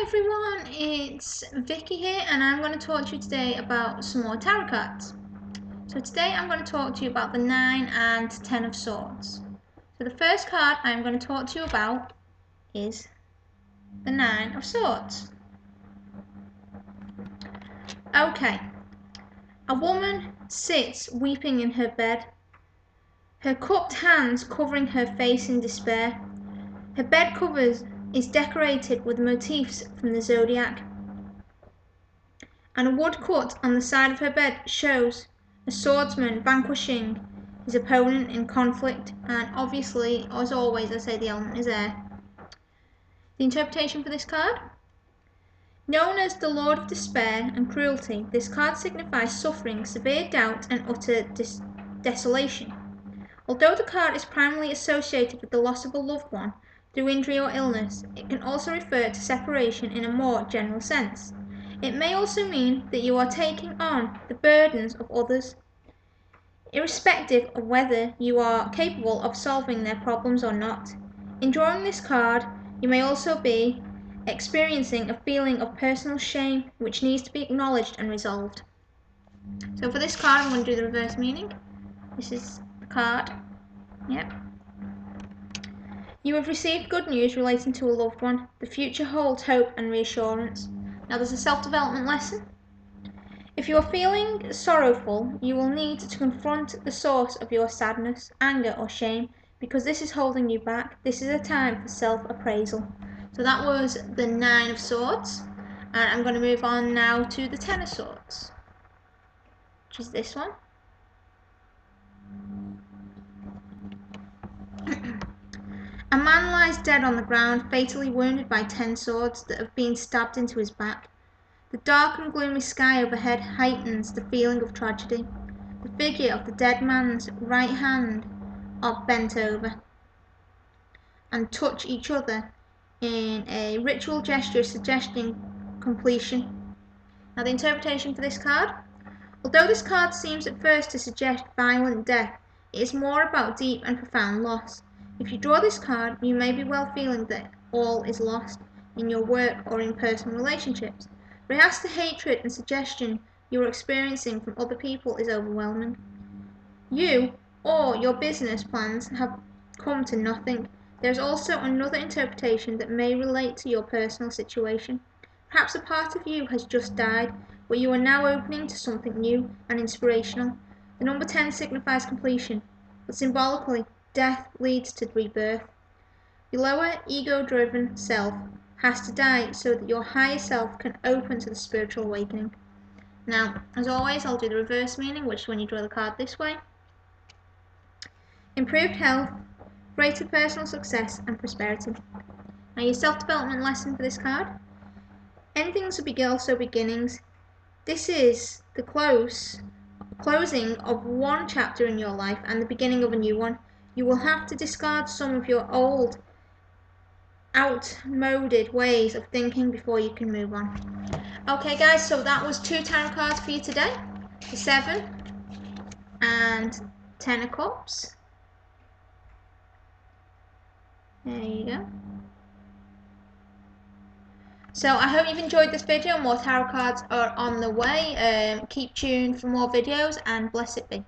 everyone, it's Vicky here and I'm going to talk to you today about some more tarot cards. So today I'm going to talk to you about the 9 and 10 of Swords. So the first card I'm going to talk to you about is the 9 of Swords. Okay, a woman sits weeping in her bed, her cupped hands covering her face in despair. Her bed covers is decorated with motifs from the zodiac, and a woodcut on the side of her bed shows a swordsman vanquishing his opponent in conflict, and obviously, as always, I say the element is air. The interpretation for this card: known as the Lord of Despair and Cruelty, this card signifies suffering, severe doubt, and utter desolation. Although the card is primarily associated with the loss of a loved one through injury or illness, it can also refer to separation in a more general sense. It may also mean that you are taking on the burdens of others, irrespective of whether you are capable of solving their problems or not. In drawing this card, you may also be experiencing a feeling of personal shame which needs to be acknowledged and resolved. So for this card, I'm going to do the reverse meaning. This is the card. Yep. You have received good news relating to a loved one. The future holds hope and reassurance. Now there's a self-development lesson. If you are feeling sorrowful, you will need to confront the source of your sadness, anger or shame, because this is holding you back. This is a time for self-appraisal. So that was the 9 of Swords, and I'm going to move on now to the 10 of Swords, which is this one. A man lies dead on the ground, fatally wounded by 10 swords that have been stabbed into his back. The dark and gloomy sky overhead heightens the feeling of tragedy. The figure of the dead man's right hand are bent over and touch each other in a ritual gesture suggesting completion. Now the interpretation for this card: although this card seems at first to suggest violent death, it is more about deep and profound loss. If you draw this card, you may be well feeling that all is lost in your work or in personal relationships. Perhaps the hatred and suggestion you are experiencing from other people is overwhelming. You or your business plans have come to nothing. There is also another interpretation that may relate to your personal situation. Perhaps a part of you has just died, but you are now opening to something new and inspirational. The number 10 signifies completion, but symbolically, death leads to rebirth. Your lower ego-driven self has to die so that your higher self can open to the spiritual awakening. Now, as always, I'll do the reverse meaning, which is when you draw the card this way. Improved health, greater personal success and prosperity. Now your self-development lesson for this card: endings are also beginnings. This is the closing of one chapter in your life and the beginning of a new one. You will have to discard some of your old, outmoded ways of thinking before you can move on. Okay guys, so that was 2 tarot cards for you today. The 7 and 10 of Cups. There you go. So I hope you've enjoyed this video. More tarot cards are on the way. Keep tuned for more videos, and bless it be.